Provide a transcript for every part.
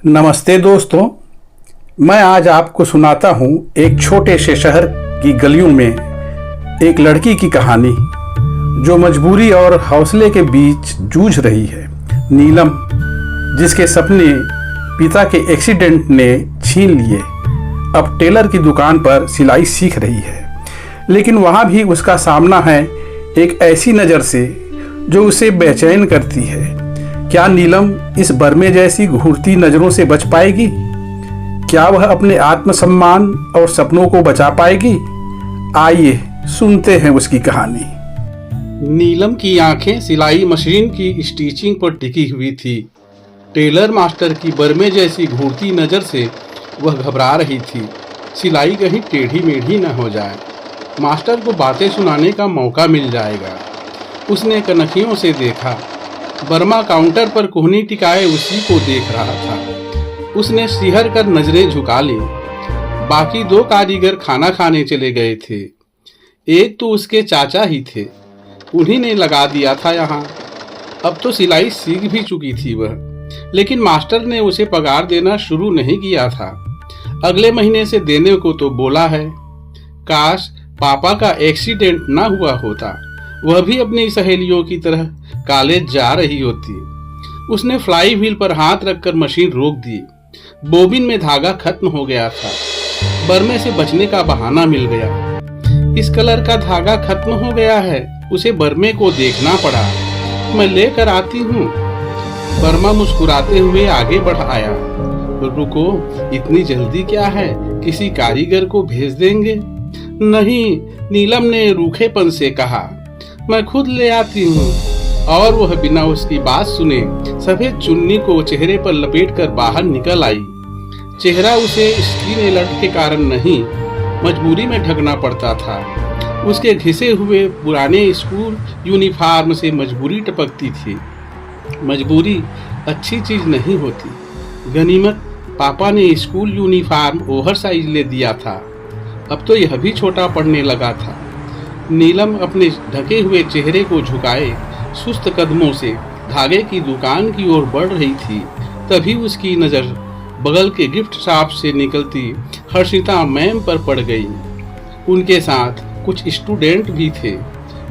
नमस्ते दोस्तों, मैं आज आपको सुनाता हूँ एक छोटे से शहर की गलियों में एक लड़की की कहानी जो मजबूरी और हौसले के बीच जूझ रही है। नीलम, जिसके सपने पिता के एक्सीडेंट ने छीन लिए, अब टेलर की दुकान पर सिलाई सीख रही है। लेकिन वहाँ भी उसका सामना है एक ऐसी नज़र से जो उसे बेचैन करती है। क्या नीलम इस बर्मे जैसी घूरती नजरों से बच पाएगी? क्या वह अपने आत्मसम्मान और सपनों को बचा पाएगी? आइए सुनते हैं उसकी कहानी। नीलम की आंखें सिलाई मशीन की स्टिचिंग पर टिकी हुई थी। टेलर मास्टर की बर्मे जैसी घूरती नज़र से वह घबरा रही थी, सिलाई कहीं टेढ़ी मेढ़ी न हो जाए, मास्टर को बातें सुनाने का मौका मिल जाएगा। उसने कनखियों से देखा, बर्मा काउंटर पर कोहनी टिकाए उसी को देख रहा था। उसने सिहर कर नजरें झुका ली। बाकी दो कारीगर खाना खाने चले गए थे। एक तो उसके चाचा ही थे, उन्हीं ने लगा दिया था यहाँ। अब तो सिलाई सीख भी चुकी थी वह, लेकिन मास्टर ने उसे पगार देना शुरू नहीं किया था। अगले महीने से देने को तो बोला है। काश पापा का एक्सीडेंट ना हुआ होता, वह भी अपनी सहेलियों की तरह कॉलेज जा रही होती। उसने फ्लाई व्हील पर हाथ रखकर मशीन रोक दी। बोबिन में धागा खत्म हो गया था। बर्मे से बचने का बहाना मिल गया। इस कलर का धागा खत्म हो गया है, उसे बर्मे को देखना पड़ा। मैं लेकर आती हूँ। बर्मा मुस्कुराते हुए आगे बढ़ आया। रुको, इतनी जल्दी क्या है, किसी कारीगर को भेज देंगे। नहीं, नीलम ने रूखेपन से कहा, मैं खुद ले आती हूँ। और वह बिना उसकी बात सुने सफेद चुन्नी को चेहरे पर लपेटकर बाहर निकल आई। चेहरा उसे स्किन एलर्ट के कारण नहीं, मजबूरी में ढकना पड़ता था। उसके घिसे हुए पुराने स्कूल यूनिफॉर्म से मजबूरी टपकती थी। मजबूरी अच्छी चीज नहीं होती। गनीमत पापा ने स्कूल यूनिफॉर्म ओवर साइज ले दिया था। अब तो यह भी छोटा पड़ने लगा था। नीलम अपने ढके हुए चेहरे को झुकाए सुस्त कदमों से धागे की दुकान की ओर बढ़ रही थी। तभी उसकी नज़र बगल के गिफ्ट शॉप से निकलती हर्षिता मैम पर पड़ गई। उनके साथ कुछ स्टूडेंट भी थे।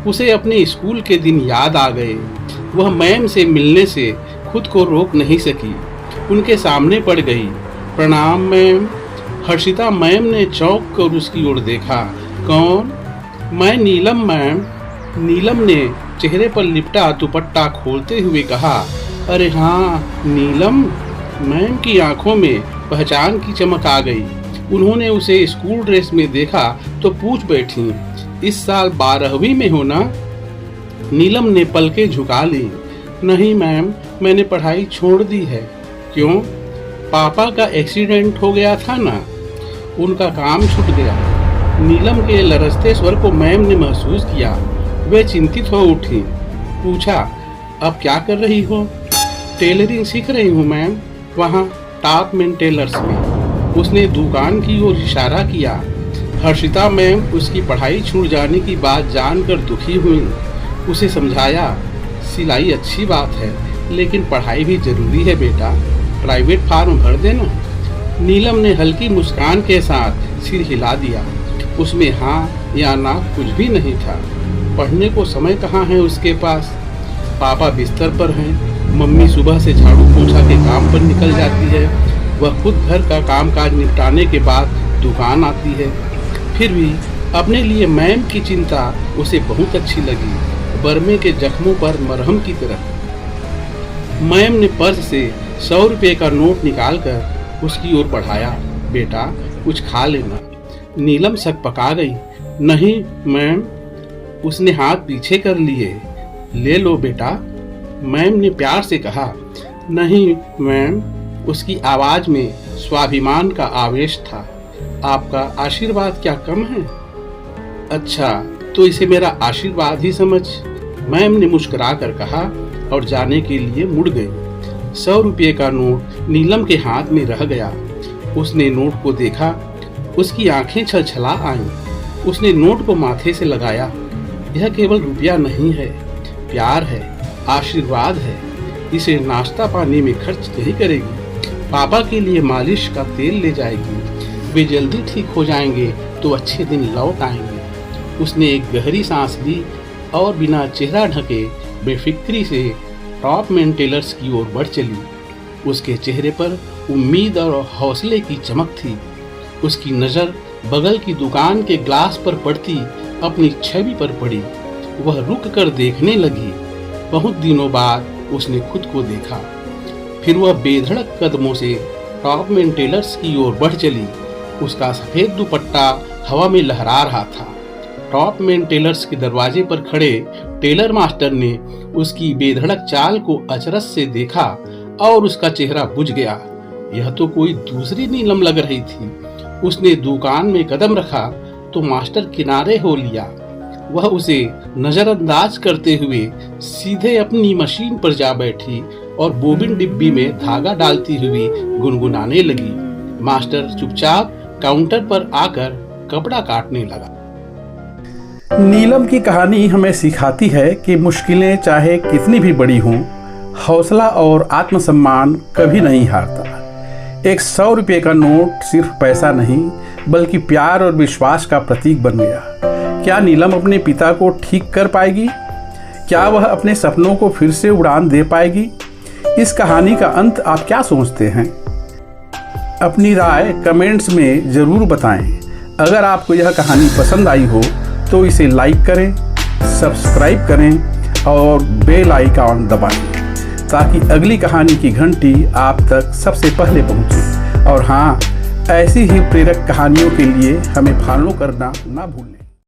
उसे अपने स्कूल के दिन याद आ गए। वह मैम से मिलने से खुद को रोक नहीं सकी, उनके सामने पड़ गई। प्रणाम मैम। हर्षिता मैम ने चौंक कर उसकी ओर देखा। कौन? मैं नीलम मैम। नीलम ने चेहरे पर लिपटा दुपट्टा खोलते हुए कहा, अरे हाँ नीलम। मैम की आंखों में पहचान की चमक आ गई। उन्होंने उसे स्कूल ड्रेस में देखा तो पूछ बैठी, इस साल 12वीं में हो ना? नीलम ने पलकें झुका ली। नहीं मैम, मैंने पढ़ाई छोड़ दी है। क्यों? पापा का एक्सीडेंट हो गया था ना, उनका काम छूट गया। नीलम के लरजते स्वर को मैम ने महसूस किया। वे चिंतित हो उठी। पूछा, अब क्या कर रही हो? टेलरिंग सीख रही हूँ मैम, वहाँ टॉप मेन टेलर्स में। उसने दुकान की ओर इशारा किया। हर्षिता मैम उसकी पढ़ाई छूट जाने की बात जानकर दुखी हुई। उसे समझाया, सिलाई अच्छी बात है, लेकिन पढ़ाई भी जरूरी है बेटा, प्राइवेट फार्म भर देना। नीलम ने हल्की मुस्कान के साथ सिर हिला दिया। उसमें हाँ या ना कुछ भी नहीं था। पढ़ने को समय कहाँ है उसके पास। पापा बिस्तर पर हैं, मम्मी सुबह से झाड़ू पोछा के काम पर निकल जाती है। वह खुद घर का कामकाज निपटाने के बाद दुकान आती है। फिर भी अपने लिए मैम की चिंता उसे बहुत अच्छी लगी, बर्मे के जख्मों पर मरहम की तरह। मैम ने पर्स से 100 रुपये का नोट निकालकर उसकी ओर बढ़ाया। बेटा कुछ खा लेना। नीलम सकपका गई। नहीं मैम। उसने हाथ पीछे कर लिए। ले लो बेटा, मैम ने प्यार से कहा। नहीं मैम। उसकी आवाज में स्वाभिमान का आवेश था। आपका आशीर्वाद क्या कम है? अच्छा, तो इसे मेरा आशीर्वाद ही समझ, मैम ने मुस्कुरा कर कहा और जाने के लिए मुड़ गई। 100 रुपये का नोट नीलम के हाथ में रह गया। उसने नोट को देखा, उसकी आंखें छलछला आईं। उसने नोट को माथे से लगाया। यह केवल रुपया नहीं है, प्यार है, आशीर्वाद है। इसे नाश्ता पानी में खर्च नहीं करेगी, पापा के लिए मालिश का तेल ले जाएगी। वे जल्दी ठीक हो जाएंगे तो अच्छे दिन लौट आएंगे। उसने एक गहरी सांस ली और बिना चेहरा ढके बेफिक्री से टॉपमैन टेलर्स की ओर बढ़ चली। उसके चेहरे पर उम्मीद और हौसले की चमक थी। उसकी नज़र बगल की दुकान के ग्लास पर पड़ती अपनी छवि पर पड़ी। वह रुक कर देखने लगी। बहुत दिनों बाद उसने खुद को देखा। फिर वह बेधड़क कदमों से टॉपमैन टेलर्स की ओर बढ़ चली। उसका सफ़ेद दुपट्टा हवा में लहरा रहा था। टॉपमैन टेलर्स के दरवाजे पर खड़े टेलर मास्टर ने उसकी बेधड़क चाल को अचरज से देखा और उसका चेहरा बुझ गया। यह तो कोई दूसरी नीलम लग रही थी। उसने दुकान में कदम रखा तो मास्टर किनारे हो लिया। वह उसे नजरअंदाज करते हुए सीधे अपनी मशीन पर जा बैठी और बोबिन डिब्बी में धागा डालती हुई गुनगुनाने लगी। मास्टर चुपचाप काउंटर पर आकर कपड़ा काटने लगा। नीलम की कहानी हमें सिखाती है कि मुश्किलें चाहे कितनी भी बड़ी हों, हौसला और आत्मसम्मान कभी नहीं हारता। एक 100 रुपये का नोट सिर्फ पैसा नहीं बल्कि प्यार और विश्वास का प्रतीक बन गया। क्या नीलम अपने पिता को ठीक कर पाएगी? क्या वह अपने सपनों को फिर से उड़ान दे पाएगी? इस कहानी का अंत आप क्या सोचते हैं? अपनी राय कमेंट्स में ज़रूर बताएं। अगर आपको यह कहानी पसंद आई हो तो इसे लाइक करें, सब्सक्राइब करें और बेल आइकॉन दबाएं ताकि अगली कहानी की घंटी आप तक सबसे पहले पहुंचे। और हाँ, ऐसी ही प्रेरक कहानियों के लिए हमें फॉलो करना ना भूलें।